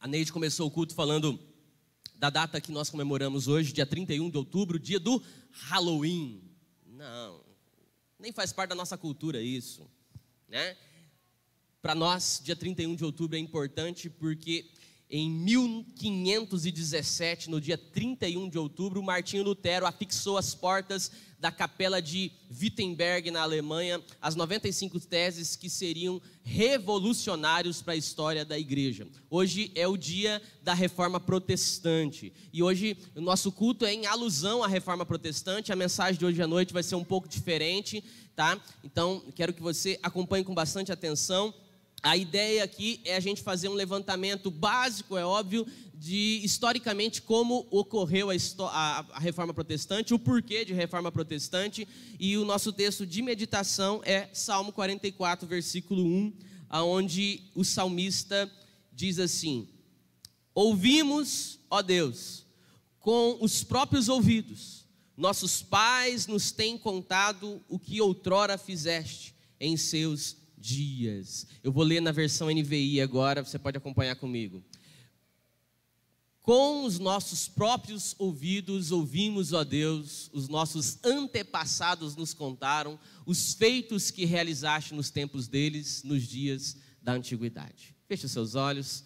A Neide começou o culto falando da data que nós comemoramos hoje, dia 31 de outubro, dia do Halloween. Não, nem faz parte da nossa cultura isso, né? Para nós, dia 31 de outubro é importante porque em 1517, no dia 31 de outubro, Martinho Lutero afixou às portas da capela de Wittenberg, na Alemanha, as 95 teses que seriam revolucionários para a história da igreja. Hoje é o dia da Reforma Protestante, e hoje o nosso culto é em alusão à Reforma Protestante. A mensagem de hoje à noite vai ser um pouco diferente, tá? Então, quero que você acompanhe com bastante atenção. A ideia aqui é a gente fazer um levantamento básico, é óbvio, de historicamente como ocorreu a Reforma Protestante, o porquê de Reforma Protestante, e o nosso texto de meditação é Salmo 44, versículo 1, onde o salmista diz assim: ouvimos, ó Deus, com os próprios ouvidos, nossos pais nos têm contado o que outrora fizeste em seus dias. Eu vou ler na versão NVI agora, você pode acompanhar comigo. Com os nossos próprios ouvidos ouvimos, ó Deus, os nossos antepassados nos contaram os feitos que realizaste nos tempos deles, nos dias da antiguidade. Feche os seus olhos.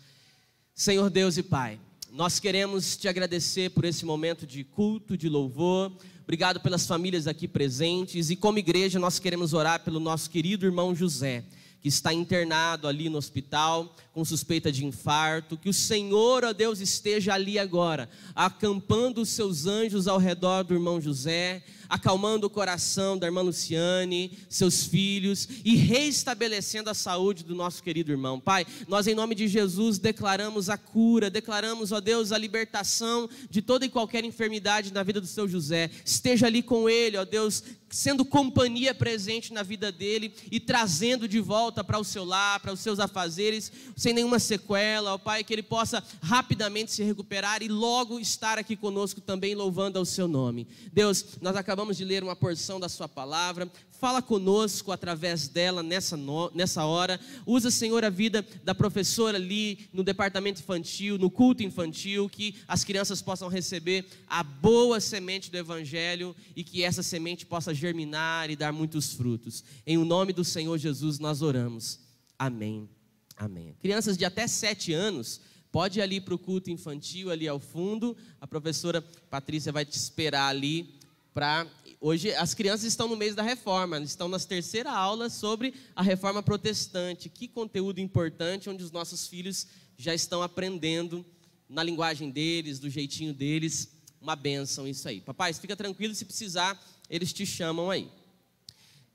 Senhor Deus e Pai, nós queremos te agradecer por esse momento de culto, de louvor. Obrigado pelas famílias aqui presentes, e como igreja nós queremos orar pelo nosso querido irmão José, que está internado ali no hospital, com suspeita de infarto. Que o Senhor, ó Deus, esteja ali agora, acampando os seus anjos ao redor do irmão José, acalmando o coração da irmã Luciane, seus filhos, e reestabelecendo a saúde do nosso querido irmão. Pai, nós em nome de Jesus declaramos a cura, declaramos, ó Deus, a libertação de toda e qualquer enfermidade na vida do seu José. Esteja ali com ele, ó Deus, sendo companhia presente na vida dele e trazendo de volta para o seu lar, para os seus afazeres, sem nenhuma sequela, ó Pai, que ele possa rapidamente se recuperar e logo estar aqui conosco também louvando ao seu nome. Deus, nós acabamos de ler uma porção da sua palavra. Fala conosco através dela nessa hora. Usa, Senhor, a vida da professora ali no departamento infantil, no culto infantil, que as crianças possam receber a boa semente do Evangelho e que essa semente possa germinar e dar muitos frutos. Em o nome do Senhor Jesus nós oramos. Amém. Amém. Crianças de até 7 anos, pode ir ali para o culto infantil, ali ao fundo. A professora Patrícia vai te esperar ali para... Hoje as crianças estão no mês da reforma, estão nas terceiras aulas sobre a reforma protestante. Que conteúdo importante, onde os nossos filhos já estão aprendendo na linguagem deles, do jeitinho deles. Uma bênção isso aí. Papai, fica tranquilo, se precisar, eles te chamam aí.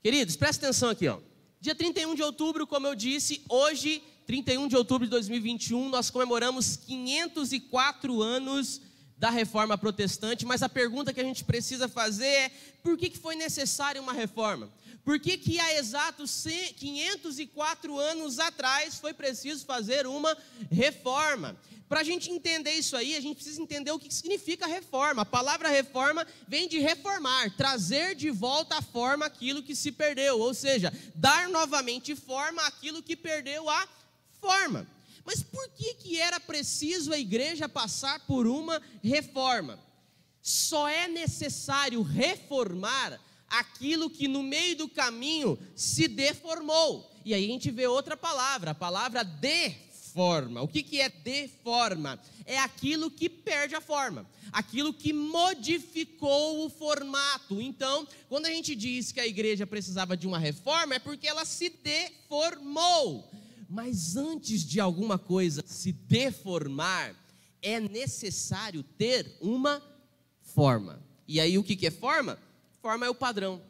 Queridos, presta atenção aqui, ó. Dia 31 de outubro, como eu disse, hoje, 31 de outubro de 2021, nós comemoramos 504 anos da reforma protestante. Mas a pergunta que a gente precisa fazer é: por que foi necessária uma reforma? Por que há exatos 504 anos atrás foi preciso fazer uma reforma? Para a gente entender isso aí, a gente precisa entender o que significa reforma. A palavra reforma vem de reformar, trazer de volta à forma aquilo que se perdeu, ou seja, dar novamente forma àquilo que perdeu a forma. Mas por que era preciso a igreja passar por uma reforma? Só é necessário reformar aquilo que no meio do caminho se deformou. E aí a gente vê outra palavra, a palavra deforma. O que é deforma? É aquilo que perde a forma, aquilo que modificou o formato. Então, quando a gente diz que a igreja precisava de uma reforma, é porque ela se deformou. Mas antes de alguma coisa se deformar, é necessário ter uma forma. E aí o que é forma? Forma é o padrão,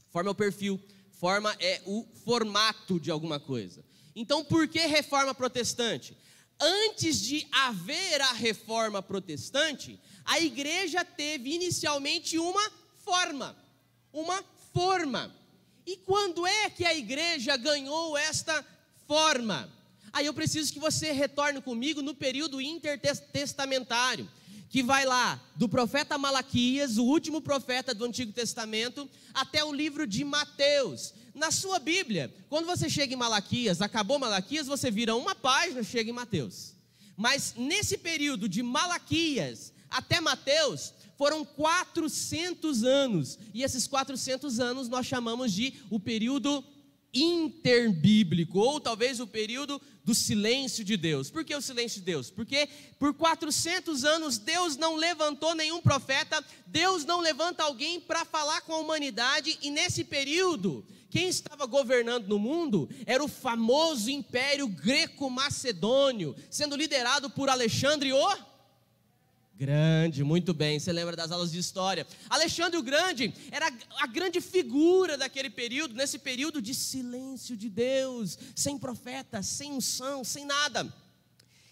forma é o perfil, forma é o formato de alguma coisa. Então por que reforma protestante? Antes de haver a reforma protestante, a igreja teve inicialmente uma forma. E quando é que a igreja ganhou esta forma? Aí eu preciso que você retorne comigo no período intertestamentário, que vai lá do profeta Malaquias, o último profeta do Antigo Testamento, até o livro de Mateus. Na sua Bíblia, quando você chega em Malaquias, acabou Malaquias, você vira uma página, chega em Mateus. Mas nesse período de Malaquias até Mateus, foram 400 anos. E esses 400 anos nós chamamos de o período interbíblico, ou talvez o período do silêncio de Deus. Por que o silêncio de Deus? Porque por 400 anos Deus não levantou nenhum profeta, Deus não levanta alguém para falar com a humanidade, e nesse período, quem estava governando no mundo era o famoso Império Greco-Macedônio, sendo liderado por Alexandre o Grande. Muito bem, você lembra das aulas de história. Alexandre o Grande era a grande figura daquele período, nesse período de silêncio de Deus, sem profeta, sem unção, sem nada.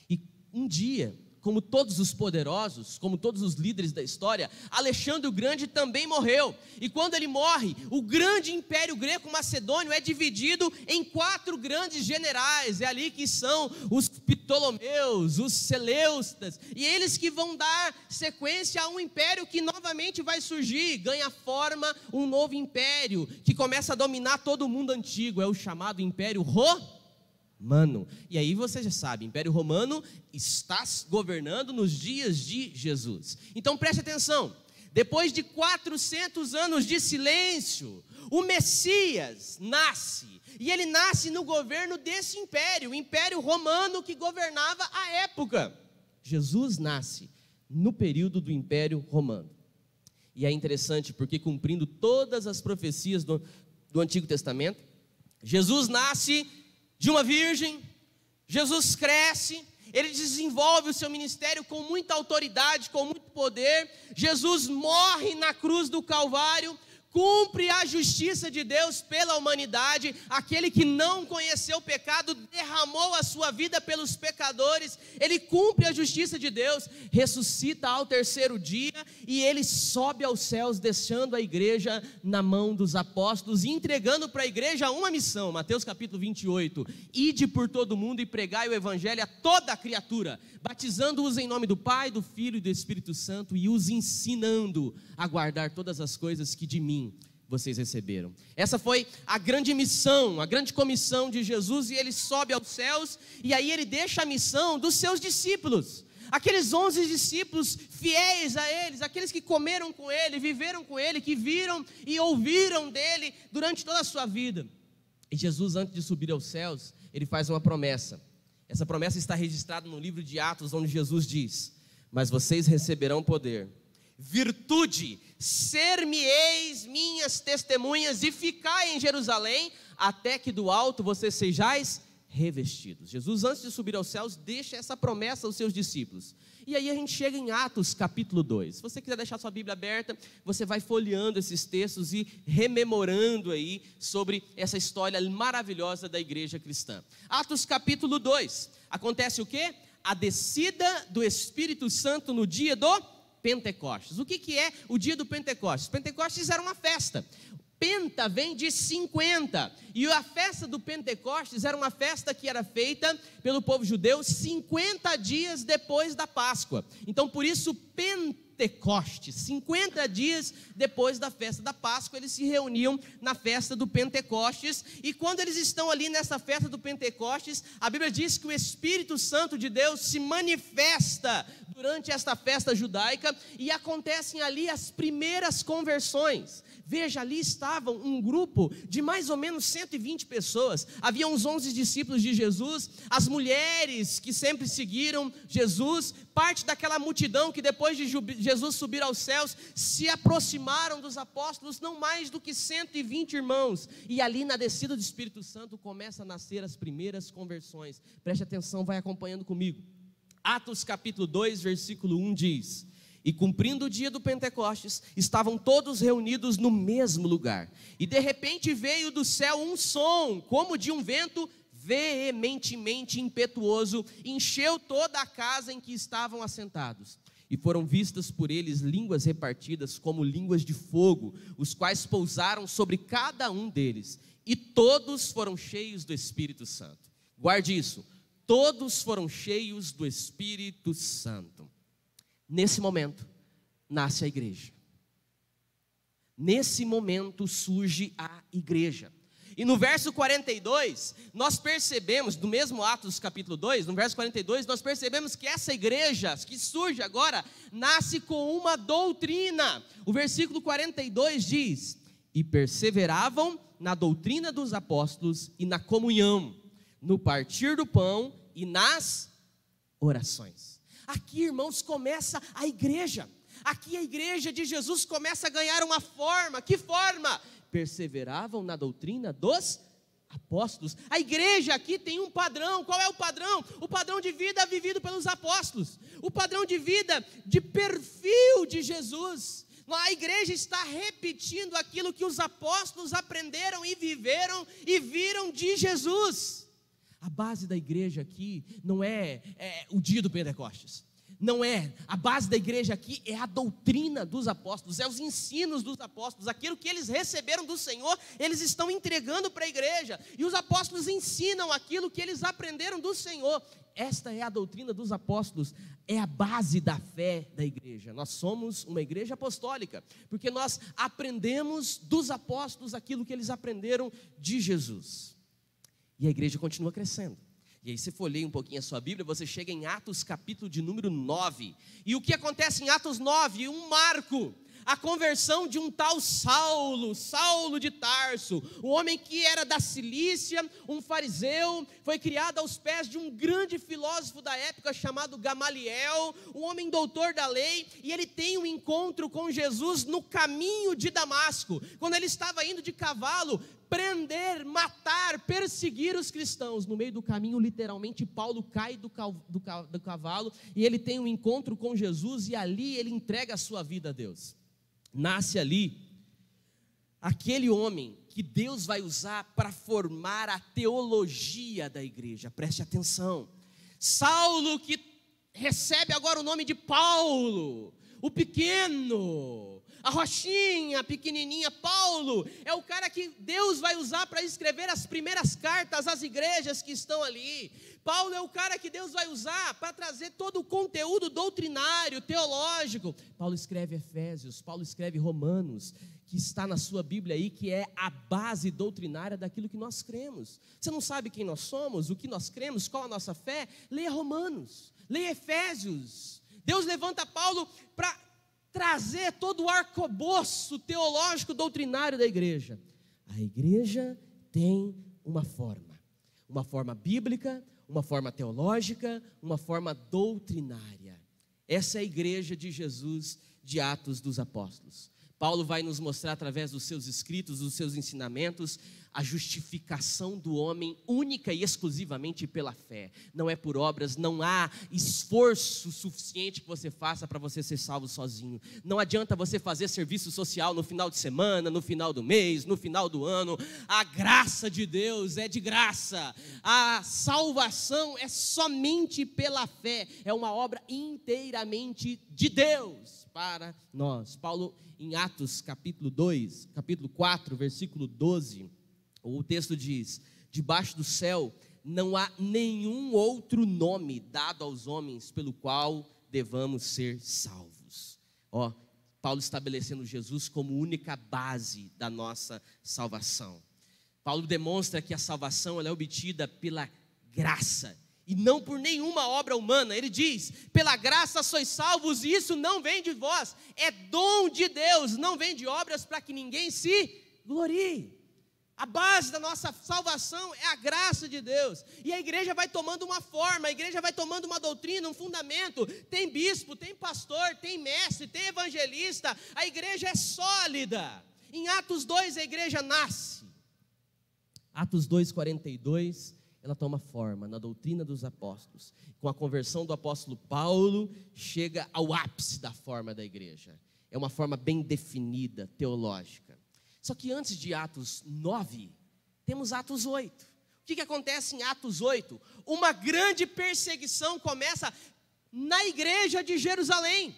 E um dia, como todos os poderosos, como todos os líderes da história, Alexandre o Grande também morreu. E quando ele morre, o grande Império Greco-Macedônio é dividido em 4 grandes generais. É ali que são os Ptolomeus, os Seleucidas, e eles que vão dar sequência a um império que novamente vai surgir, ganha forma um novo império, que começa a dominar todo o mundo antigo. É o chamado Império Romano. E aí você já sabe, o Império Romano está governando nos dias de Jesus. Então preste atenção, depois de 400 anos de silêncio, o Messias nasce, e ele nasce no governo desse império, o Império Romano que governava a época. Jesus nasce no período do Império Romano. E é interessante porque, cumprindo todas as profecias do Antigo Testamento, Jesus nasce de uma virgem, Jesus cresce, ele desenvolve o seu ministério com muita autoridade, com muito poder. Jesus morre na cruz do Calvário, cumpre a justiça de Deus pela humanidade. Aquele que não conheceu o pecado derramou a sua vida pelos pecadores. Ele cumpre a justiça de Deus, ressuscita ao 3º dia e ele sobe aos céus, deixando a igreja na mão dos apóstolos e entregando para a igreja uma missão. Mateus capítulo 28: ide por todo mundo e pregai o evangelho a toda a criatura, batizando-os em nome do Pai, do Filho e do Espírito Santo, e os ensinando a guardar todas as coisas que de mim vocês receberam. Essa foi a grande missão, a grande comissão de Jesus, e ele sobe aos céus, e aí ele deixa a missão dos seus discípulos, aqueles 11 discípulos fiéis a eles, aqueles que comeram com ele, viveram com ele, que viram e ouviram dele durante toda a sua vida. E Jesus, antes de subir aos céus, ele faz uma promessa. Essa promessa está registrada no livro de Atos, onde Jesus diz: mas vocês receberão poder, virtude, ser-me-eis minhas testemunhas, e ficai em Jerusalém, até que do alto vocês sejais revestidos. Jesus, antes de subir aos céus, deixa essa promessa aos seus discípulos. E aí a gente chega em Atos capítulo 2. Se você quiser deixar sua Bíblia aberta, você vai folheando esses textos e rememorando aí sobre essa história maravilhosa da igreja cristã. Atos capítulo 2, acontece o quê? A descida do Espírito Santo no dia do Pentecostes. O que é o dia do Pentecostes? Pentecostes era uma festa. Penta vem de 50, e a festa do Pentecostes era uma festa que era feita pelo povo judeu 50 dias depois da Páscoa. Então por isso Pentecostes, 50 dias depois da festa da Páscoa, eles se reuniam na festa do Pentecostes. E quando eles estão ali nessa festa do Pentecostes, a Bíblia diz que o Espírito Santo de Deus se manifesta durante esta festa judaica, e acontecem ali as primeiras conversões. Veja, ali estavam um grupo de mais ou menos 120 pessoas, havia uns 11 discípulos de Jesus, as mulheres que sempre seguiram Jesus, parte daquela multidão que depois de Jesus subir aos céus, se aproximaram dos apóstolos, não mais do que 120 irmãos, e ali na descida do Espírito Santo começa a nascer as primeiras conversões. Preste atenção, vai acompanhando comigo. Atos capítulo 2, versículo 1 diz: e cumprindo o dia do Pentecostes, estavam todos reunidos no mesmo lugar, e de repente veio do céu um som, como de um vento veementemente impetuoso, encheu toda a casa em que estavam assentados. E foram vistas por eles línguas repartidas como línguas de fogo, os quais pousaram sobre cada um deles, e todos foram cheios do Espírito Santo. Guarde isso, todos foram cheios do Espírito Santo. Nesse momento, nasce a igreja. Nesse momento surge a igreja. E no verso 42, nós percebemos, do mesmo Atos capítulo 2, no verso 42, nós percebemos que essa igreja que surge agora, nasce com uma doutrina. O versículo 42 diz: e perseveravam na doutrina dos apóstolos e na comunhão, no partir do pão e nas orações. Aqui, irmãos, começa a igreja. Aqui a igreja de Jesus começa a ganhar uma forma. Que forma? Perseveravam na doutrina dos apóstolos. A igreja aqui tem um padrão. Qual é o padrão? O padrão de vida vivido pelos apóstolos. O padrão de vida de perfil de Jesus. A igreja está repetindo aquilo que os apóstolos aprenderam e viveram e viram de Jesus. A base da igreja aqui não é o dia do Pentecostes. Não é, a base da igreja aqui é a doutrina dos apóstolos, é os ensinos dos apóstolos, aquilo que eles receberam do Senhor, eles estão entregando para a igreja, e os apóstolos ensinam aquilo que eles aprenderam do Senhor. Esta é a doutrina dos apóstolos, é a base da fé da igreja. Nós somos uma igreja apostólica, porque nós aprendemos dos apóstolos aquilo que eles aprenderam de Jesus, e a igreja continua crescendo. E aí você folheia um pouquinho a sua Bíblia, você chega em Atos capítulo de número 9. E o que acontece em Atos 9? Um marco, a conversão de um tal Saulo, Saulo de Tarso, um homem que era da Cilícia, um fariseu, foi criado aos pés de um grande filósofo da época chamado Gamaliel, um homem doutor da lei, e ele tem um encontro com Jesus no caminho de Damasco, quando ele estava indo de cavalo, prender, matar, perseguir os cristãos. No meio do caminho, literalmente, Paulo cai do cavalo, e ele tem um encontro com Jesus, e ali ele entrega a sua vida a Deus. Nasce ali aquele homem que Deus vai usar para formar a teologia da igreja. Preste atenção. Saulo, que recebe agora o nome de Paulo, o pequeno, a rochinha pequenininha. Paulo é o cara que Deus vai usar para escrever as primeiras cartas às igrejas que estão ali. Paulo é o cara que Deus vai usar para trazer todo o conteúdo doutrinário, teológico. Paulo escreve Efésios, Paulo escreve Romanos, que está na sua Bíblia aí, que é a base doutrinária daquilo que nós cremos. Você não sabe quem nós somos, o que nós cremos, qual a nossa fé? Leia Romanos, leia Efésios. Deus levanta Paulo para trazer todo o arcabouço teológico doutrinário da igreja. A igreja tem uma forma bíblica, uma forma teológica, uma forma doutrinária. Essa é a igreja de Jesus de Atos dos Apóstolos. Paulo vai nos mostrar através dos seus escritos, dos seus ensinamentos, a justificação do homem única e exclusivamente pela fé. Não é por obras, não há esforço suficiente que você faça para você ser salvo sozinho. Não adianta você fazer serviço social no final de semana, no final do mês, no final do ano. A graça de Deus é de graça. A salvação é somente pela fé. É uma obra inteiramente de Deus para nós. Paulo, em Atos capítulo 4, versículo 12, o texto diz: debaixo do céu não há nenhum outro nome dado aos homens pelo qual devamos ser salvos. Paulo estabelecendo Jesus como única base da nossa salvação. Paulo demonstra que a salvação ela é obtida pela graça e não por nenhuma obra humana. Ele diz: pela graça sois salvos, e isso não vem de vós, é dom de Deus, não vem de obras para que ninguém se glorie. A base da nossa salvação é a graça de Deus. E a igreja vai tomando uma forma, a igreja vai tomando uma doutrina, um fundamento. Tem bispo, tem pastor, tem mestre, tem evangelista. A igreja é sólida. Em Atos 2 a igreja nasce. Atos 2:42, ela toma forma na doutrina dos apóstolos. Com a conversão do apóstolo Paulo, chega ao ápice da forma da igreja. É uma forma bem definida, teológica. Só que antes de Atos 9, temos Atos 8. O que acontece em Atos 8? Uma grande perseguição começa na igreja de Jerusalém.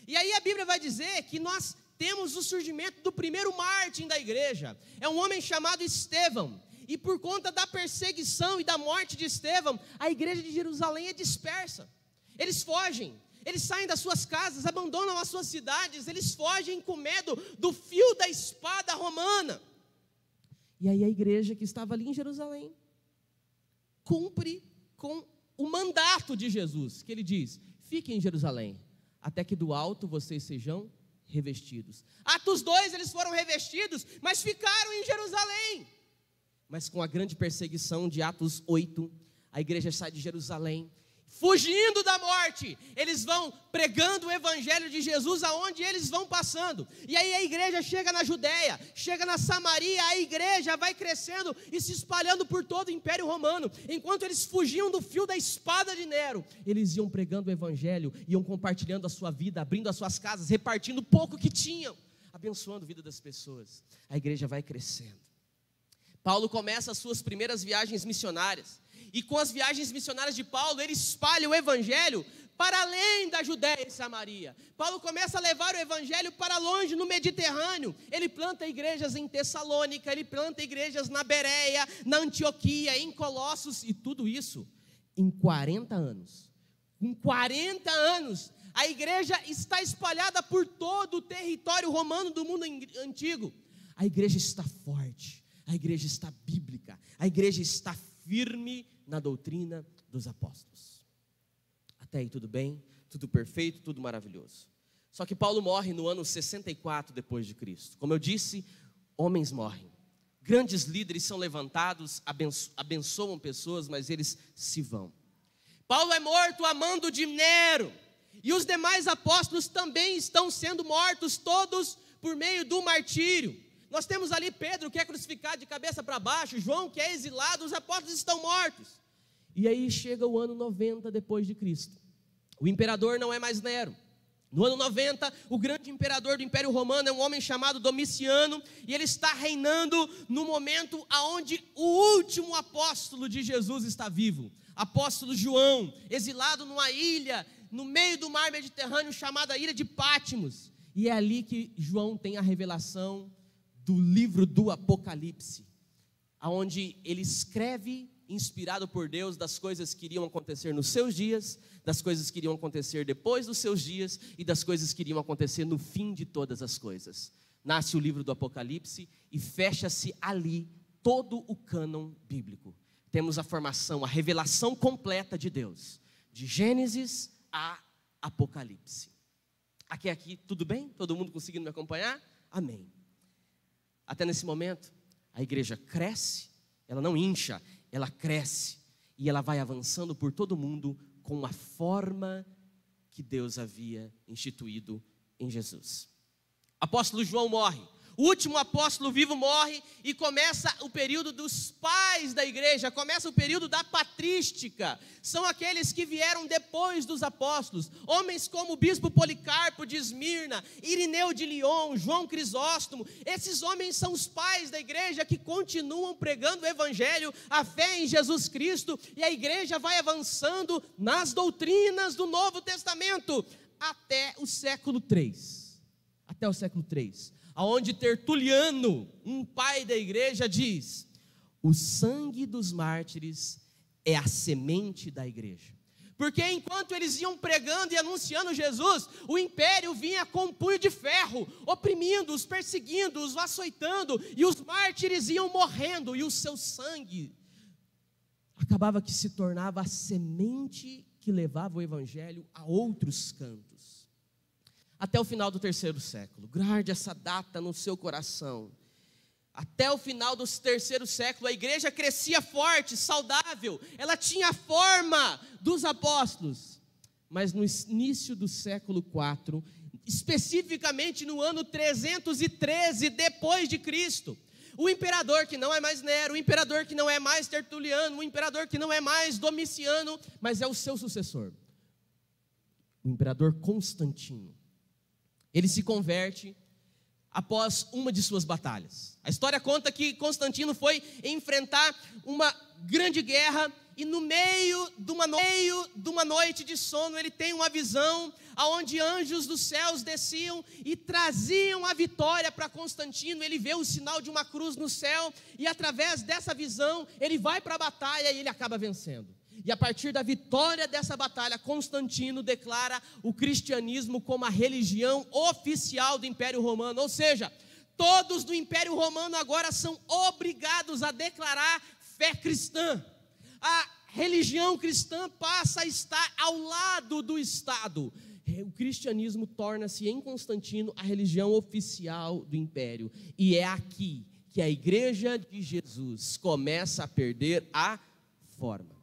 E aí a Bíblia vai dizer que nós temos o surgimento do primeiro mártir da igreja. É um homem chamado Estevão. E por conta da perseguição e da morte de Estevão, a igreja de Jerusalém é dispersa. Eles fogem. Eles saem das suas casas, abandonam as suas cidades, eles fogem com medo do fio da espada romana. E aí a igreja que estava ali em Jerusalém cumpre com o mandato de Jesus, que ele diz: fiquem em Jerusalém, até que do alto vocês sejam revestidos. Atos 2, eles foram revestidos, mas ficaram em Jerusalém. Mas com a grande perseguição de Atos 8, a igreja sai de Jerusalém, fugindo da morte. Eles vão pregando o evangelho de Jesus aonde eles vão passando. E aí a igreja chega na Judéia, chega na Samaria, a igreja vai crescendo e se espalhando por todo o Império Romano. Enquanto eles fugiam do fio da espada de Nero, eles iam pregando o evangelho, iam compartilhando a sua vida, abrindo as suas casas, repartindo o pouco que tinham, abençoando a vida das pessoas. A igreja vai crescendo. Paulo começa as suas primeiras viagens missionárias. E com as viagens missionárias de Paulo, ele espalha o evangelho para além da Judéia e Samaria. Paulo começa a levar o evangelho para longe no Mediterrâneo. Ele planta igrejas em Tessalônica, ele planta igrejas na Bereia, na Antioquia, em Colossos, e tudo isso em 40 anos. Com 40 anos, a igreja está espalhada por todo o território romano do mundo antigo. A igreja está forte, a igreja está bíblica, a igreja está firme na doutrina dos apóstolos. Até aí tudo bem, tudo perfeito, tudo maravilhoso. Só que Paulo morre no ano 64 depois de Cristo. Como eu disse, homens morrem. Grandes líderes são levantados, abençoam pessoas, mas eles se vão. Paulo é morto a mando de Nero. E os demais apóstolos também estão sendo mortos, todos por meio do martírio. Nós temos ali Pedro, que é crucificado de cabeça para baixo, João, que é exilado, os apóstolos estão mortos. E aí chega o ano 90 depois de Cristo. O imperador não é mais Nero. No ano 90, o grande imperador do Império Romano é um homem chamado Domiciano, e ele está reinando no momento onde o último apóstolo de Jesus está vivo. Apóstolo João, exilado numa ilha, no meio do mar Mediterrâneo, chamada Ilha de Patmos. E é ali que João tem a revelação do livro do Apocalipse, onde ele escreve, inspirado por Deus, das coisas que iriam acontecer nos seus dias, das coisas que iriam acontecer depois dos seus dias e das coisas que iriam acontecer no fim de todas as coisas. Nasce o livro do Apocalipse e fecha-se ali todo o cânon bíblico. Temos a formação, a revelação completa de Deus, de Gênesis a Apocalipse. Até aqui, tudo bem? Todo mundo conseguindo me acompanhar? Amém. Até nesse momento, a igreja cresce, ela não incha, ela cresce, e ela vai avançando por todo mundo com a forma que Deus havia instituído em Jesus. Apóstolo João morre, o último apóstolo vivo morre, e começa o período dos pais da igreja, começa o período da patrística. São aqueles que vieram depois dos apóstolos, homens como o bispo Policarpo de Esmirna, Irineu de Lyon, João Crisóstomo. Esses homens são os pais da igreja que continuam pregando o evangelho, a fé em Jesus Cristo, e a igreja vai avançando nas doutrinas do Novo Testamento até o século III. Até o século III. Aonde Tertuliano, um pai da igreja, diz: o sangue dos mártires é a semente da igreja. Porque enquanto eles iam pregando e anunciando Jesus, o império vinha com um punho de ferro, oprimindo-os, perseguindo-os, açoitando, e os mártires iam morrendo, e o seu sangue acabava que se tornava a semente que levava o evangelho a outros cantos. Até o final do terceiro século, guarde essa data no seu coração. Até o final do terceiro século, a igreja crescia forte, saudável, ela tinha a forma dos apóstolos. Mas no início do século IV, especificamente no ano 313 depois de Cristo, o imperador que não é mais Nero, o imperador que não é mais Tertuliano, o imperador que não é mais Domiciano, mas é o seu sucessor, o imperador Constantino. Ele se converte após uma de suas batalhas. A história conta que Constantino foi enfrentar uma grande guerra, e no meio de uma noite de sono, ele tem uma visão onde anjos dos céus desciam e traziam a vitória para Constantino. Ele vê o sinal de uma cruz no céu, e através dessa visão, ele vai para a batalha e ele acaba vencendo. E a partir da vitória dessa batalha, Constantino declara o cristianismo como a religião oficial do Império Romano. Ou seja, Todos do Império Romano agora são obrigados a declarar fé cristã. A religião cristã passa a estar ao lado do Estado. O cristianismo torna-se em Constantino a religião oficial do império. E é aqui que a igreja de Jesus começa a perder a forma.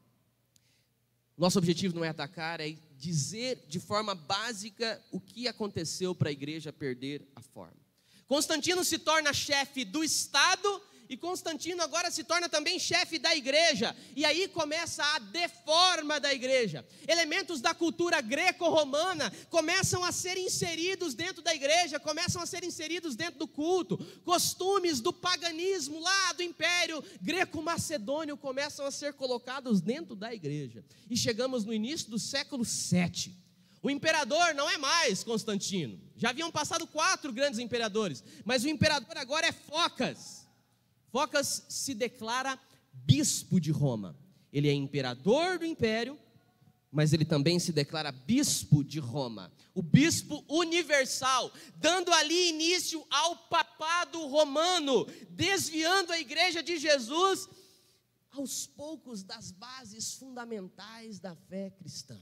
Nosso objetivo não é atacar, é dizer de forma básica o que aconteceu para a igreja perder a forma. Constantino se torna chefe do Estado e Constantino agora se torna também chefe da igreja. E aí começa a deforma da igreja. Elementos da cultura greco-romana começam a ser inseridos dentro da igreja, começam a ser inseridos dentro do culto. Costumes do paganismo lá do Império Greco-Macedônio começam a ser colocados dentro da igreja. E chegamos no início do século VII. O imperador não é mais Constantino. Já haviam passado 4 grandes imperadores, mas o imperador agora é Focas. Focas se declara bispo de Roma. Ele é imperador do império, mas ele também se declara bispo de Roma. O bispo universal, dando ali início ao papado romano, desviando a igreja de Jesus aos poucos das bases fundamentais da fé cristã.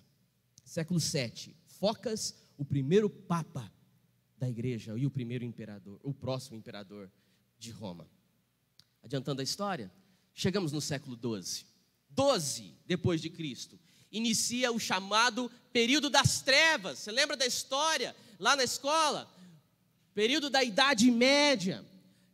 Século VII, Focas, o primeiro papa da igreja e o primeiro imperador, o próximo imperador de Roma. Adiantando a história, chegamos no século XII. 12 depois de Cristo, inicia o chamado período das trevas. Você lembra da história lá na escola? Período da Idade Média.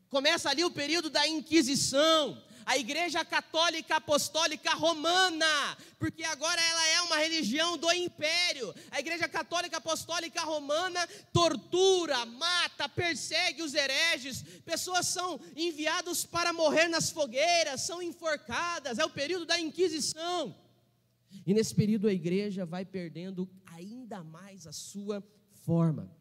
Começa ali o período da Inquisição. A Igreja Católica Apostólica Romana, porque agora ela é uma religião do Império. A Igreja Católica Apostólica Romana tortura, mata, persegue os hereges. Pessoas são enviadas para morrer nas fogueiras, são enforcadas. É o período da Inquisição. E nesse período a igreja vai perdendo ainda mais a sua forma.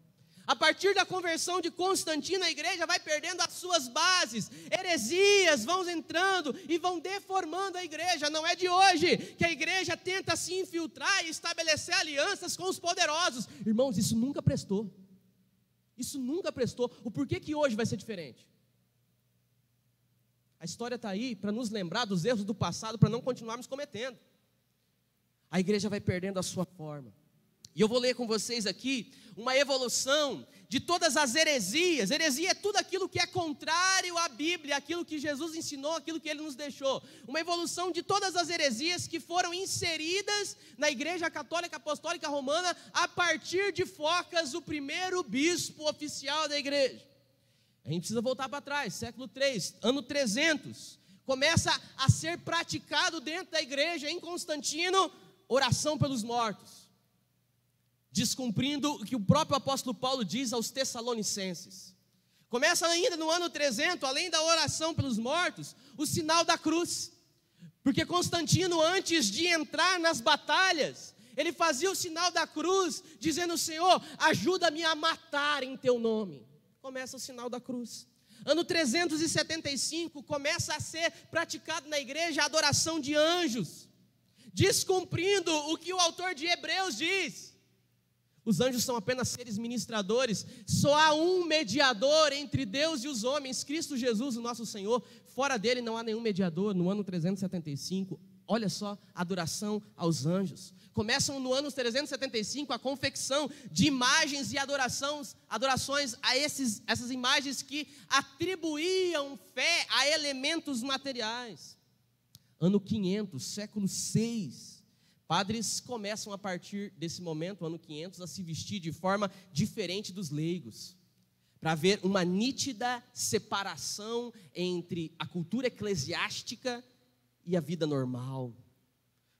A partir da conversão de Constantino, a igreja vai perdendo as suas bases. Heresias vão entrando e vão deformando a igreja. Não é de hoje que a igreja tenta se infiltrar e estabelecer alianças com os poderosos. Irmãos, isso nunca prestou. Isso nunca prestou. O porquê que hoje vai ser diferente? A história está aí para nos lembrar dos erros do passado, para não continuarmos cometendo. A igreja vai perdendo a sua forma. E eu vou ler com vocês aqui uma evolução de todas as heresias. Heresia é tudo aquilo que é contrário à Bíblia, aquilo que Jesus ensinou, aquilo que Ele nos deixou. Uma evolução de todas as heresias que foram inseridas na Igreja Católica Apostólica Romana a partir de Focas, o primeiro bispo oficial da igreja. A gente precisa voltar para trás, século III, ano 300. Começa a ser praticado dentro da igreja, em Constantino, oração pelos mortos. Descumprindo o que o próprio apóstolo Paulo diz aos Tessalonicenses. Começa ainda no ano 300, além da oração pelos mortos, o sinal da cruz. Porque Constantino, antes de entrar nas batalhas, ele fazia o sinal da cruz, dizendo: Senhor, ajuda-me a matar em teu nome. Começa o sinal da cruz. Ano 375, começa a ser praticado na igreja a adoração de anjos, descumprindo o que o autor de Hebreus diz. Os anjos são apenas seres ministradores. Só há um mediador entre Deus e os homens, Cristo Jesus, o nosso Senhor. Fora dele não há nenhum mediador. No ano 375, olha só, adoração aos anjos. Começam no ano 375 a confecção de imagens e adorações a essas imagens que atribuíam fé a elementos materiais. Ano 500, século VI. Padres começam a partir desse momento, ano 500, a se vestir de forma diferente dos leigos, para haver uma nítida separação entre a cultura eclesiástica e a vida normal.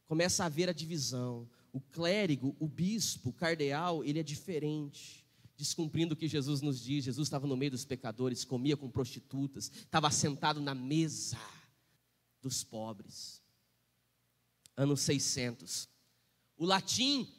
Começa a haver a divisão. O clérigo, o bispo, o cardeal, ele é diferente, descumprindo o que Jesus nos diz. Jesus estava no meio dos pecadores, comia com prostitutas, estava sentado na mesa dos pobres. Ano 600, o latim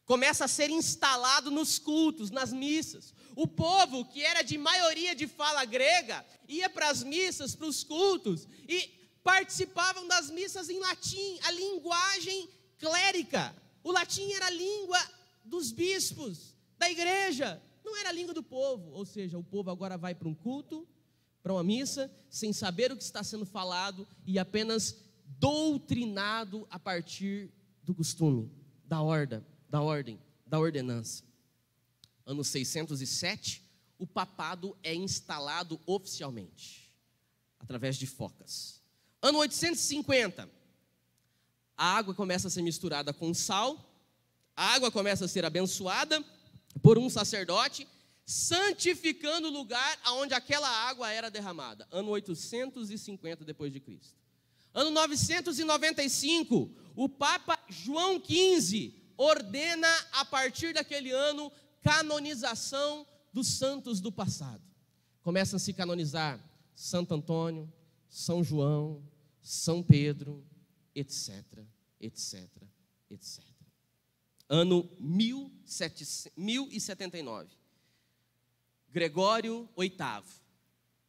começa a ser instalado nos cultos, nas missas. O povo, que era de maioria de fala grega, ia para as missas, para os cultos, e participavam das missas em latim, a linguagem clérica. O latim era a língua dos bispos, da igreja, não não era a língua do povo, ou seja, o povo agora vai para um culto, para uma missa, sem saber o que está sendo falado e apenas doutrinado a partir do costume, da ordem, da ordenança. Ano 607, o papado é instalado oficialmente, através de Focas. Ano 850, a água começa a ser misturada com sal, a água começa a ser abençoada por um sacerdote, santificando o lugar onde aquela água era derramada. Ano 850 depois de Cristo. Ano 995, o Papa João XV ordena, a partir daquele ano, canonização dos santos do passado. Começam a se canonizar Santo Antônio, São João, São Pedro, etc, etc, etc. Ano 1079, Gregório VIII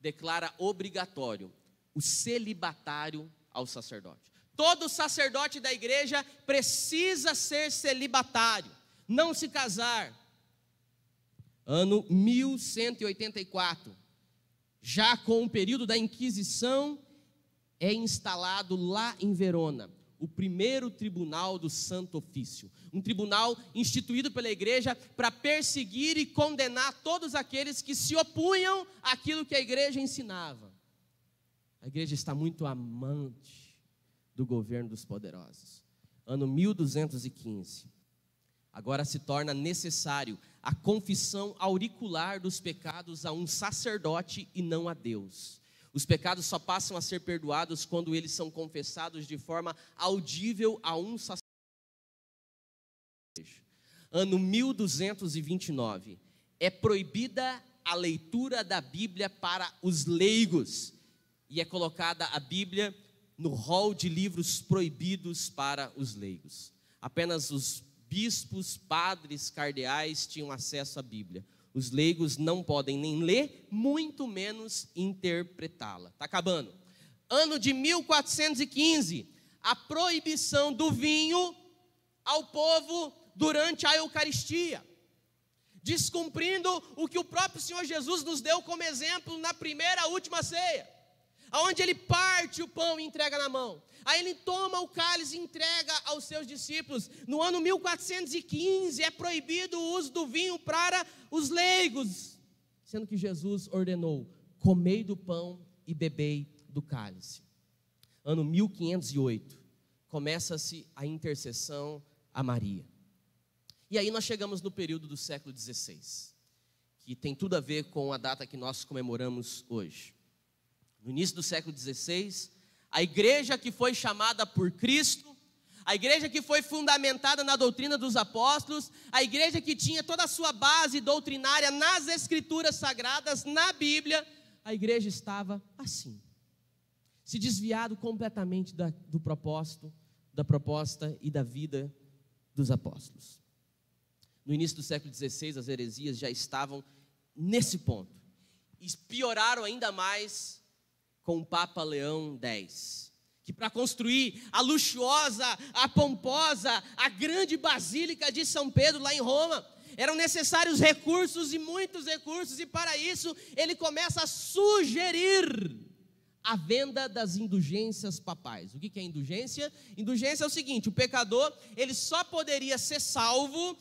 declara obrigatório o celibatário ao sacerdote. Todo sacerdote da igreja precisa ser celibatário, não se casar. Ano 1184, já com o período da Inquisição, é instalado lá em Verona o primeiro tribunal do Santo Ofício, um tribunal instituído pela igreja para perseguir e condenar todos aqueles que se opunham àquilo que a igreja ensinava. A igreja está muito amante do governo dos poderosos. Ano 1215, agora se torna necessário a confissão auricular dos pecados a um sacerdote e não a Deus. Os pecados só passam a ser perdoados quando eles são confessados de forma audível a um sacerdote. Ano 1229, é proibida a leitura da Bíblia para os leigos e é colocada a Bíblia no rol de livros proibidos para os leigos. Apenas os bispos, padres, cardeais tinham acesso à Bíblia. Os leigos não podem nem ler, muito menos interpretá-la. Está acabando. Ano de 1415, a proibição do vinho ao povo durante a Eucaristia, descumprindo o que o próprio Senhor Jesus nos deu como exemplo na primeira e última ceia, onde ele parte o pão e entrega na mão. Aí ele toma o cálice e entrega aos seus discípulos. No ano 1415 é proibido o uso do vinho para os leigos, sendo que Jesus ordenou: comei do pão e bebei do cálice. Ano 1508, começa-se a intercessão a Maria. E aí nós chegamos no período do século XVI, que tem tudo a ver com a data que nós comemoramos hoje. No início do século XVI, a igreja que foi chamada por Cristo, a igreja que foi fundamentada na doutrina dos apóstolos, a igreja que tinha toda a sua base doutrinária nas escrituras sagradas, na Bíblia, a igreja estava assim, se desviado completamente do propósito, da proposta e da vida dos apóstolos. No início do século XVI, as heresias já estavam nesse ponto, e pioraram ainda mais com o Papa Leão X, que para construir a luxuosa, a pomposa, a grande Basílica de São Pedro, lá em Roma, eram necessários recursos e muitos recursos, e para isso ele começa a sugerir a venda das indulgências papais. O que é indulgência? Indulgência é o seguinte: o pecador, ele só poderia ser salvo,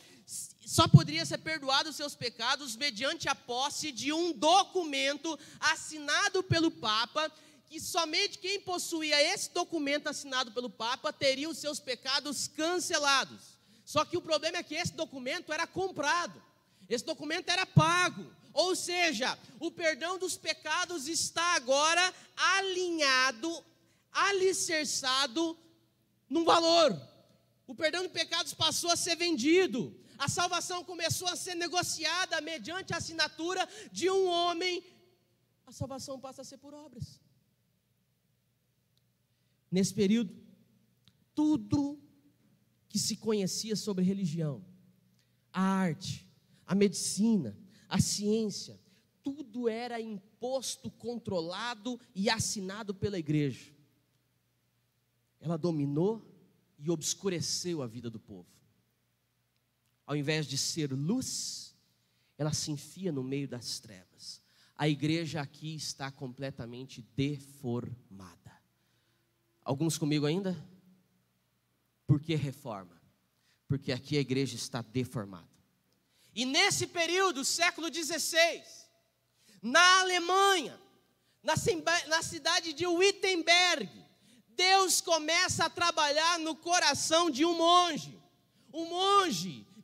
só poderia ser perdoado os seus pecados mediante a posse de um documento assinado pelo Papa, que somente quem possuía esse documento assinado pelo Papa teria os seus pecados cancelados. Só que o problema é que esse documento era comprado, esse documento era pago, ou seja, o perdão dos pecados está agora alinhado, alicerçado num valor. O perdão de pecados passou a ser vendido. A salvação começou a ser negociada mediante a assinatura de um homem. A salvação passa a ser por obras. Nesse período, tudo que se conhecia sobre religião, a arte, a medicina, a ciência, tudo era imposto, controlado e assinado pela igreja. Ela dominou e obscureceu a vida do povo. Ao invés de ser luz, ela se enfia no meio das trevas. A igreja aqui está completamente deformada. Alguns comigo ainda? Por que reforma? Porque aqui a igreja está deformada. E nesse período, século XVI, na Alemanha, na cidade de Wittenberg, Deus começa a trabalhar no coração de um monge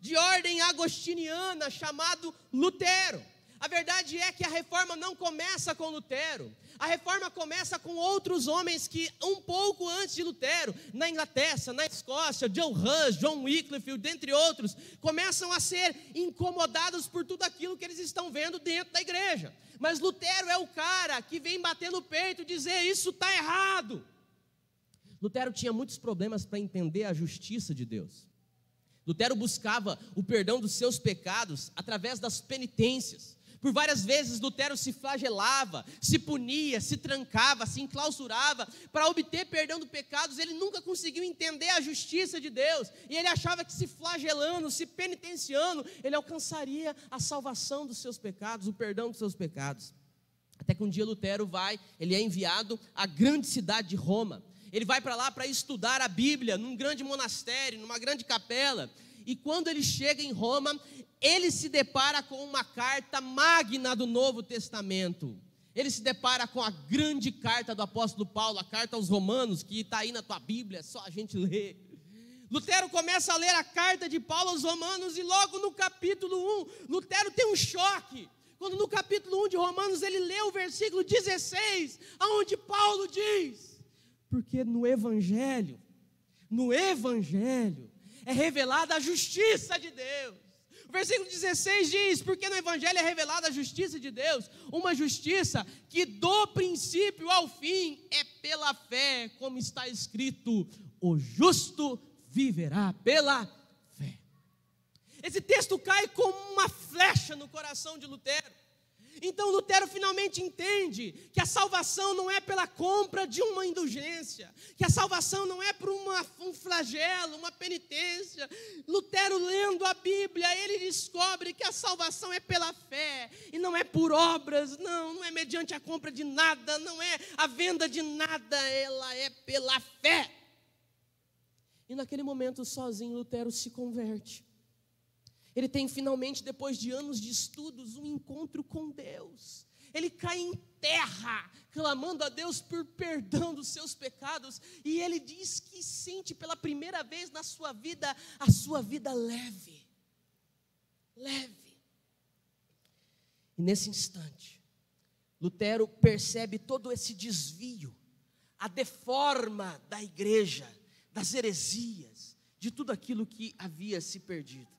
de ordem agostiniana chamado Lutero. A verdade é que a reforma não começa com Lutero. A reforma começa com outros homens que, um pouco antes de Lutero, na Inglaterra, na Escócia, John Hus, John Wycliffe, dentre outros, começam a ser incomodados por tudo aquilo que eles estão vendo dentro da igreja. Mas Lutero é o cara que vem bater no peito e dizer: isso está errado. Lutero tinha muitos problemas para entender a justiça de Deus. Lutero buscava o perdão dos seus pecados através das penitências. Por várias vezes Lutero se flagelava, se punia, se trancava, se enclausurava para obter perdão dos pecados. Ele nunca conseguiu entender a justiça de Deus, e ele achava que se flagelando, se penitenciando, ele alcançaria a salvação dos seus pecados, o perdão dos seus pecados. Até que um dia Lutero ele é enviado à grande cidade de Roma. Ele vai para lá para estudar a Bíblia, num grande monastério, numa grande capela. E quando ele chega em Roma, ele se depara com uma carta magna do Novo Testamento. Ele se depara com a grande carta do apóstolo Paulo, a carta aos Romanos, que está aí na tua Bíblia, é só a gente ler. Lutero começa a ler a carta de Paulo aos Romanos, e logo no capítulo 1, Lutero tem um choque. Quando no capítulo 1 de Romanos ele lê o versículo 16, onde Paulo diz: porque no Evangelho é revelada a justiça de Deus. O versículo 16 diz: porque no Evangelho é revelada a justiça de Deus, uma justiça que do princípio ao fim é pela fé, como está escrito: o justo viverá pela fé. Esse texto cai como uma flecha no coração de Lutero. Então Lutero finalmente entende que a salvação não é pela compra de uma indulgência, que a salvação não é por um flagelo, uma penitência. Lutero, lendo a Bíblia, ele descobre que a salvação é pela fé, e não é por obras, não é mediante a compra de nada, não é a venda de nada, ela é pela fé. E naquele momento, sozinho, Lutero se converte. Ele tem finalmente, depois de anos de estudos, um encontro com Deus. Ele cai em terra, clamando a Deus por perdão dos seus pecados. E ele diz que sente pela primeira vez na sua vida, a sua vida leve. Leve. E nesse instante, Lutero percebe todo esse desvio, a deforma da igreja, das heresias, de tudo aquilo que havia se perdido.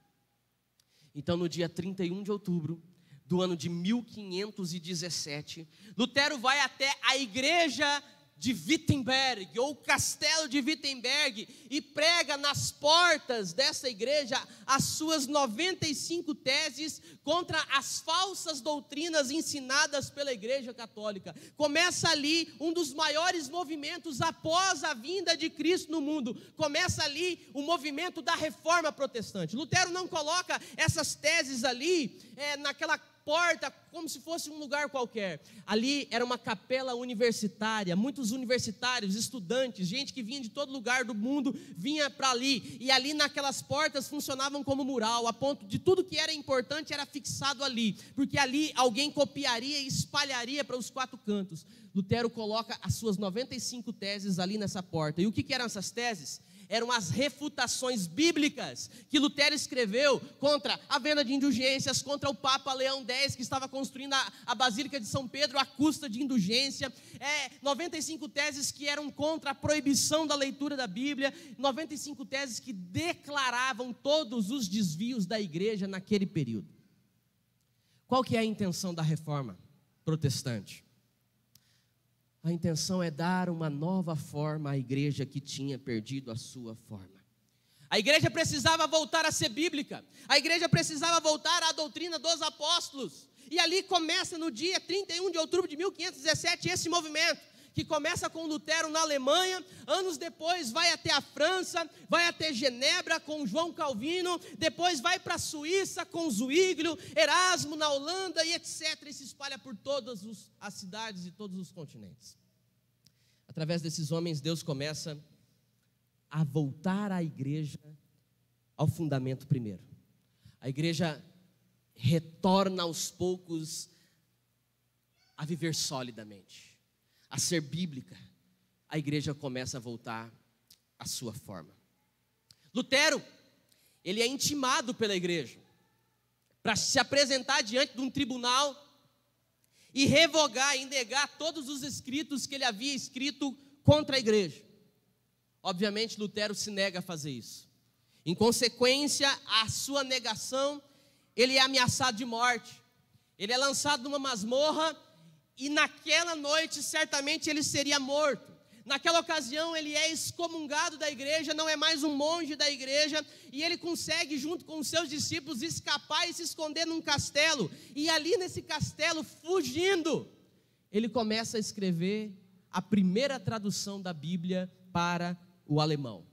Então, no dia 31 de outubro do ano de 1517, Lutero vai até a igreja de Wittenberg, ou castelo de Wittenberg, e prega nas portas dessa igreja as suas 95 teses contra as falsas doutrinas ensinadas pela igreja católica. Começa ali um dos maiores movimentos após a vinda de Cristo no mundo. Começa ali o movimento da reforma protestante. Lutero não coloca essas teses ali naquela porta como se fosse um lugar qualquer. Ali era uma capela universitária, muitos universitários, estudantes, gente que vinha de todo lugar do mundo vinha para ali, e ali naquelas portas funcionavam como mural, a ponto de tudo que era importante era fixado ali, porque ali alguém copiaria e espalharia para os quatro cantos. Lutero coloca as suas 95 teses ali nessa porta. E o que eram essas teses? Eram as refutações bíblicas que Lutero escreveu contra a venda de indulgências, contra o Papa Leão X, que estava construindo a Basílica de São Pedro à custa de indulgência. 95 teses que eram contra a proibição da leitura da Bíblia, 95 teses que declaravam todos os desvios da igreja naquele período. Qual que é a intenção da reforma protestante? A intenção é dar uma nova forma à igreja que tinha perdido a sua forma. A igreja precisava voltar a ser bíblica. A igreja precisava voltar à doutrina dos apóstolos. E ali começa no dia 31 de outubro de 1517 esse movimento, que começa com Lutero na Alemanha, anos depois vai até a França, vai até Genebra com João Calvino, depois vai para a Suíça com Zwinglio, Erasmo na Holanda e etc. E se espalha por todas as cidades e todos os continentes. Através desses homens, Deus começa a voltar a igreja ao fundamento primeiro. A igreja retorna aos poucos a viver solidamente, a ser bíblica. A igreja começa a voltar à sua forma. Lutero, ele é intimado pela igreja para se apresentar diante de um tribunal e revogar e negar todos os escritos que ele havia escrito contra a igreja. Obviamente, Lutero se nega a fazer isso. Em consequência à sua negação, ele é ameaçado de morte. Ele é lançado numa masmorra e naquela noite certamente ele seria morto. Naquela ocasião ele é excomungado da igreja, não é mais um monge da igreja, e ele consegue junto com os seus discípulos escapar e se esconder num castelo. E ali nesse castelo, fugindo, ele começa a escrever a primeira tradução da Bíblia para o alemão.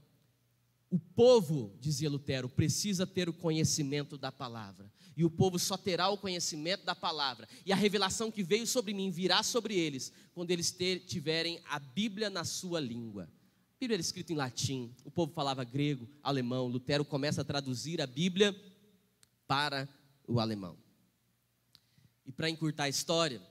O povo, dizia Lutero, precisa ter o conhecimento da palavra. E o povo só terá o conhecimento da palavra. E a revelação que veio sobre mim virá sobre eles, quando eles tiverem a Bíblia na sua língua. A Bíblia era escrita em latim, o povo falava grego, alemão. Lutero começa a traduzir a Bíblia para o alemão. E para encurtar a história,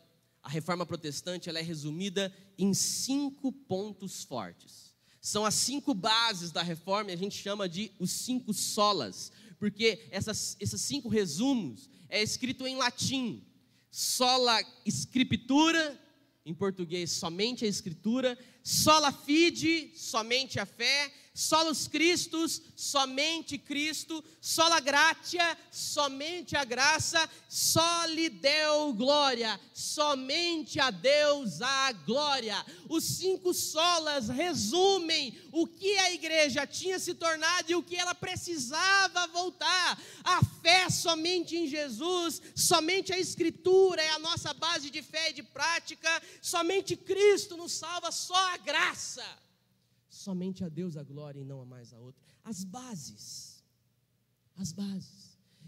a reforma protestante ela é resumida em 5 pontos fortes. São as 5 bases da reforma, e a gente chama de os 5 solas, porque esses 5 resumos é escrito em latim. Sola scriptura, em português somente a escritura, sola fide, somente a fé, solus Christus, somente Cristo, sola gratia, somente a graça, soli Deo glória, somente a Deus a glória. Os 5 solas resumem o que a igreja tinha se tornado e o que ela precisava voltar. A fé somente em Jesus, somente a escritura é a nossa base de fé e de prática, somente Cristo nos salva, só a graça. Somente a Deus a glória e não a mais a outra. As bases.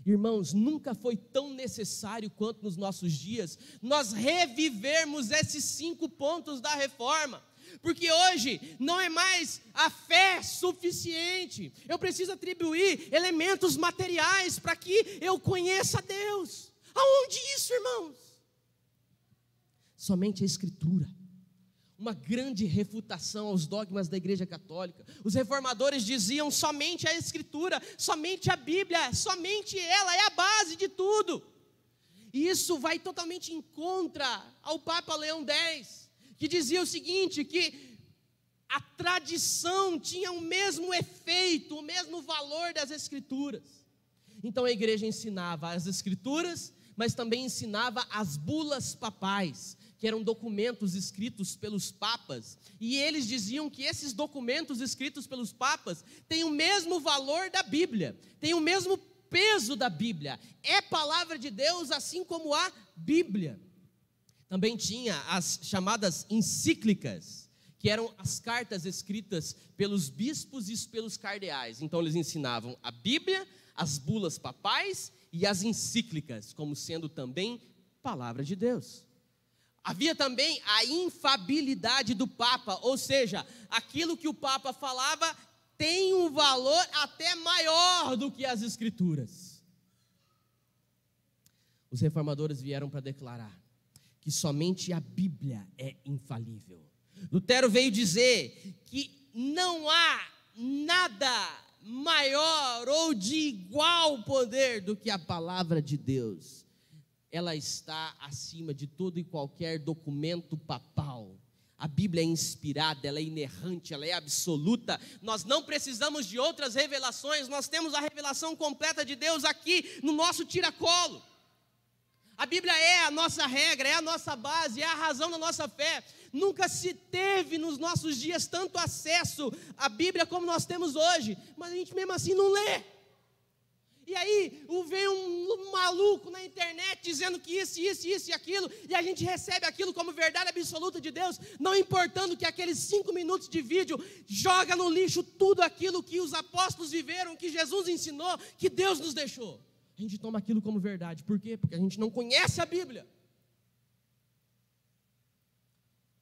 Irmãos, nunca foi tão necessário quanto nos nossos dias nós revivermos esses 5 pontos da reforma. Porque hoje não é mais a fé suficiente. Eu preciso atribuir elementos materiais para que eu conheça Deus. Aonde isso, irmãos? Somente a Escritura. Uma grande refutação aos dogmas da Igreja Católica. Os reformadores diziam somente a Escritura, somente a Bíblia, somente ela é a base de tudo. E isso vai totalmente em contra ao Papa Leão X, que dizia o seguinte, que a tradição tinha o mesmo efeito, o mesmo valor das Escrituras. Então a igreja ensinava as Escrituras, mas também ensinava as bulas papais, que eram documentos escritos pelos papas, e eles diziam que esses documentos escritos pelos papas têm o mesmo valor da Bíblia, têm o mesmo peso da Bíblia, é palavra de Deus assim como a Bíblia. Também tinha as chamadas encíclicas, que eram as cartas escritas pelos bispos e pelos cardeais. Então eles ensinavam a Bíblia, as bulas papais e as encíclicas, como sendo também palavra de Deus. Havia também a infabilidade do Papa, ou seja, aquilo que o Papa falava tem um valor até maior do que as Escrituras. Os reformadores vieram para declarar que somente a Bíblia é infalível. Lutero veio dizer que não há nada maior ou de igual poder do que a palavra de Deus. Ela está acima de todo e qualquer documento papal. A Bíblia é inspirada, ela é inerrante, ela é absoluta. Nós não precisamos de outras revelações, nós temos a revelação completa de Deus aqui no nosso tiracolo. A Bíblia é a nossa regra, é a nossa base, é a razão da nossa fé. Nunca se teve nos nossos dias tanto acesso à Bíblia como nós temos hoje, mas a gente mesmo assim não lê. E aí vem um maluco na internet dizendo que isso e aquilo, e a gente recebe aquilo como verdade absoluta de Deus, não importando que aqueles 5 minutos de vídeo joga no lixo tudo aquilo que os apóstolos viveram, que Jesus ensinou, que Deus nos deixou. A gente toma aquilo como verdade. Por quê? Porque a gente não conhece a Bíblia.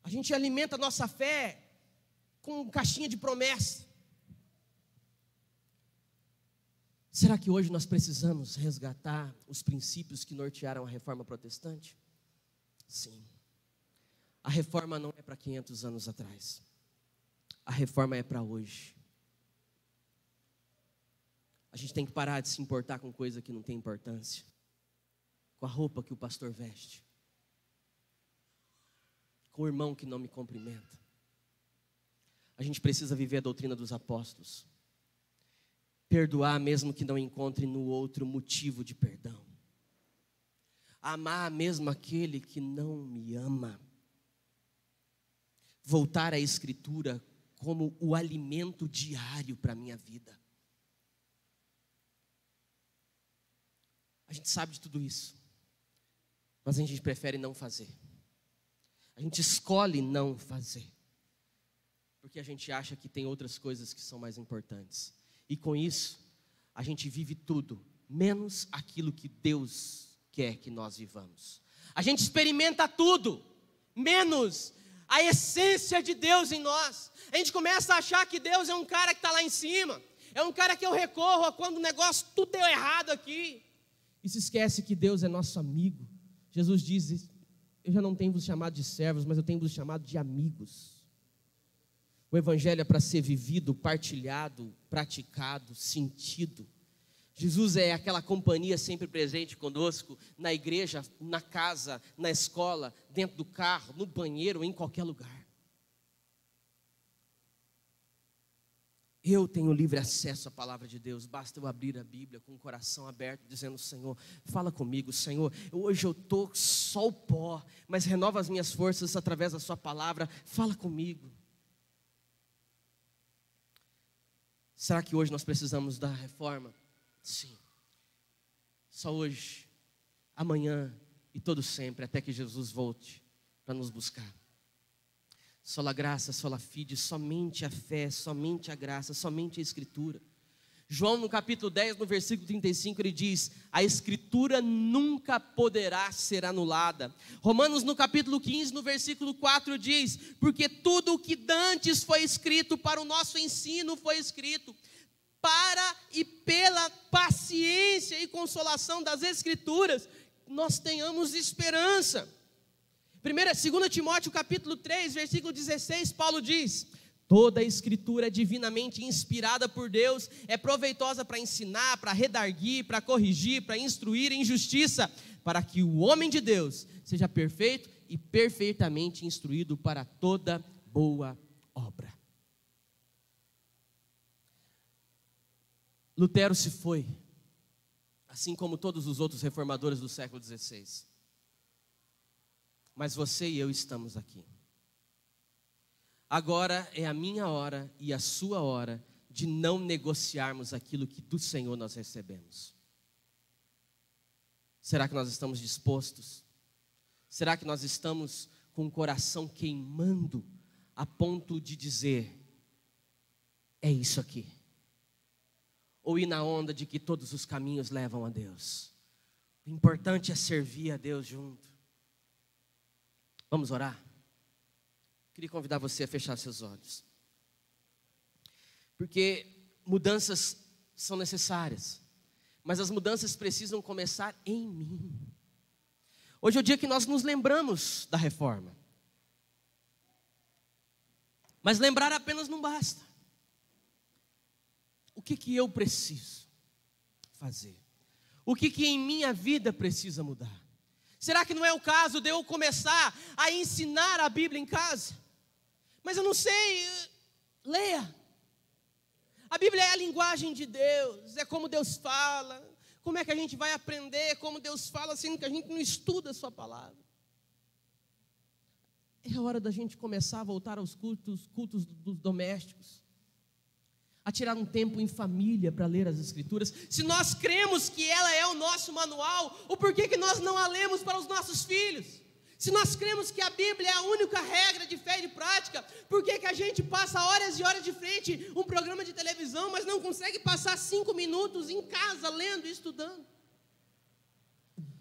A gente alimenta a nossa fé com caixinha de promessa. Será que hoje nós precisamos resgatar os princípios que nortearam a reforma protestante? Sim. A reforma não é para 500 anos atrás. A reforma é para hoje. A gente tem que parar de se importar com coisa que não tem importância. Com a roupa que o pastor veste. Com o irmão que não me cumprimenta. A gente precisa viver a doutrina dos apóstolos. Perdoar mesmo que não encontre no outro motivo de perdão. Amar mesmo aquele que não me ama. Voltar à Escritura como o alimento diário para a minha vida. A gente sabe de tudo isso, mas a gente prefere não fazer. A gente escolhe não fazer, porque a gente acha que tem outras coisas que são mais importantes. E com isso, a gente vive tudo, menos aquilo que Deus quer que nós vivamos. A gente experimenta tudo, menos a essência de Deus em nós. A gente começa a achar que Deus é um cara que está lá em cima. É um cara que eu recorro quando o negócio tudo deu errado aqui. E se esquece que Deus é nosso amigo. Jesus diz, eu já não tenho vos chamado de servos, mas eu tenho vos chamado de amigos. O evangelho é para ser vivido, partilhado, praticado, sentido. Jesus é aquela companhia sempre presente conosco, na igreja, na casa, na escola, dentro do carro, no banheiro, em qualquer lugar. Eu tenho livre acesso à palavra de Deus, basta eu abrir a Bíblia com o coração aberto, dizendo, Senhor, fala comigo, Senhor, hoje eu estou só o pó, mas renova as minhas forças através da sua palavra, fala comigo. Será que hoje nós precisamos da reforma? Sim. Só hoje, amanhã e todo sempre, até que Jesus volte para nos buscar. Sola graça, sola fide, somente a fé, somente a graça, somente a Escritura. João no capítulo 10, no versículo 35, ele diz, a Escritura nunca poderá ser anulada. Romanos no capítulo 15, no versículo 4 diz, porque tudo o que dantes foi escrito para o nosso ensino foi escrito, para e pela paciência e consolação das Escrituras, nós tenhamos esperança. 2 Timóteo capítulo 3, versículo 16, Paulo diz, toda a Escritura é divinamente inspirada por Deus, é proveitosa para ensinar, para redarguir, para corrigir, para instruir em justiça, para que o homem de Deus seja perfeito e perfeitamente instruído para toda boa obra. Lutero se foi, assim como todos os outros reformadores do século XVI. Mas você e eu estamos aqui. Agora é a minha hora e a sua hora de não negociarmos aquilo que do Senhor nós recebemos. Será que nós estamos dispostos? Será que nós estamos com o coração queimando a ponto de dizer, é isso aqui? Ou ir na onda de que todos os caminhos levam a Deus? O importante é servir a Deus junto. Vamos orar? Queria convidar você a fechar seus olhos. Porque mudanças são necessárias, mas as mudanças precisam começar em mim. Hoje é o dia que nós nos lembramos da reforma. Mas lembrar apenas não basta. O que eu preciso fazer? O que em minha vida precisa mudar? Será que não é o caso de eu começar a ensinar a Bíblia em casa? Mas eu não sei, leia. A Bíblia é a linguagem de Deus, é como Deus fala. Como é que a gente vai aprender como Deus fala, sendo que a gente não estuda a sua palavra? É a hora da gente começar a voltar aos cultos dos domésticos. a tirar um tempo em família para ler as Escrituras? Se nós cremos que ela é o nosso manual, o porquê que nós não a lemos para os nossos filhos? Se nós cremos que a Bíblia é a única regra de fé e de prática, por que que a gente passa horas e horas de frente um programa de televisão, mas não consegue passar 5 minutos em casa lendo e estudando?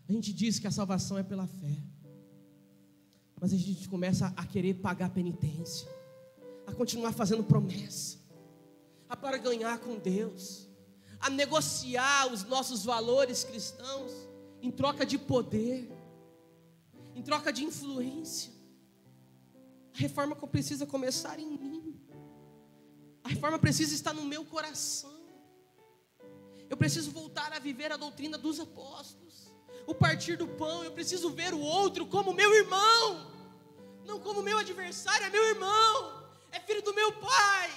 A gente diz que a salvação é pela fé, mas a gente começa a querer pagar penitência, a continuar fazendo promessa, a barganhar com Deus, a negociar os nossos valores cristãos em troca de poder, em troca de influência. A reforma precisa começar em mim. A reforma precisa estar no meu coração. Eu preciso voltar a viver a doutrina dos apóstolos, o partir do pão. Eu preciso ver o outro como meu irmão, não como meu adversário. É meu irmão, é filho do meu pai.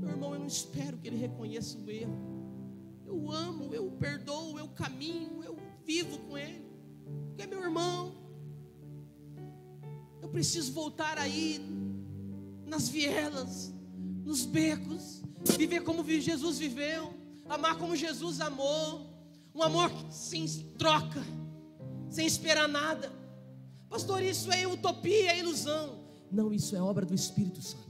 Meu irmão, eu não espero que ele reconheça o erro. Eu amo, eu perdoo, eu caminho, eu vivo com ele, porque é meu irmão. Eu preciso voltar aí nas vielas, nos becos, viver como Jesus viveu, amar como Jesus amou, um amor sem troca, sem esperar nada. Pastor, isso é utopia, é ilusão. Não, isso é obra do Espírito Santo.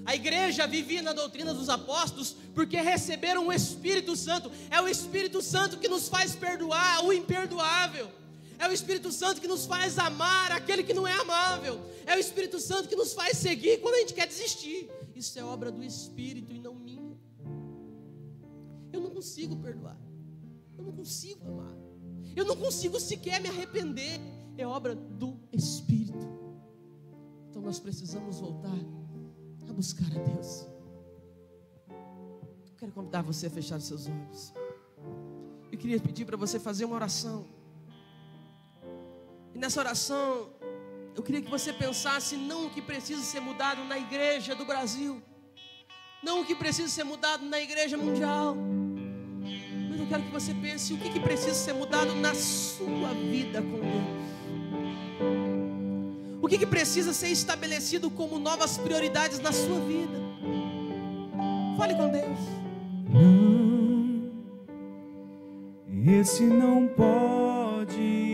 A igreja vivia na doutrina dos apóstolos porque receberam o Espírito Santo. É o Espírito Santo que nos faz perdoar o imperdoável. É o Espírito Santo que nos faz amar aquele que não é amável. É o Espírito Santo que nos faz seguir quando a gente quer desistir. Isso é obra do Espírito e não minha. Eu não consigo perdoar, eu não consigo amar, eu não consigo sequer me arrepender. É obra do Espírito. Então nós precisamos voltar a buscar a Deus. Eu quero convidar você a fechar os seus olhos. Eu queria pedir para você fazer uma oração. E nessa oração, eu queria que você pensasse não o que precisa ser mudado na igreja do Brasil, não o que precisa ser mudado na igreja mundial, mas eu quero que você pense o que precisa ser mudado na sua vida com Deus. O que precisa ser estabelecido como novas prioridades na sua vida? Fale com Deus. Não, esse não pode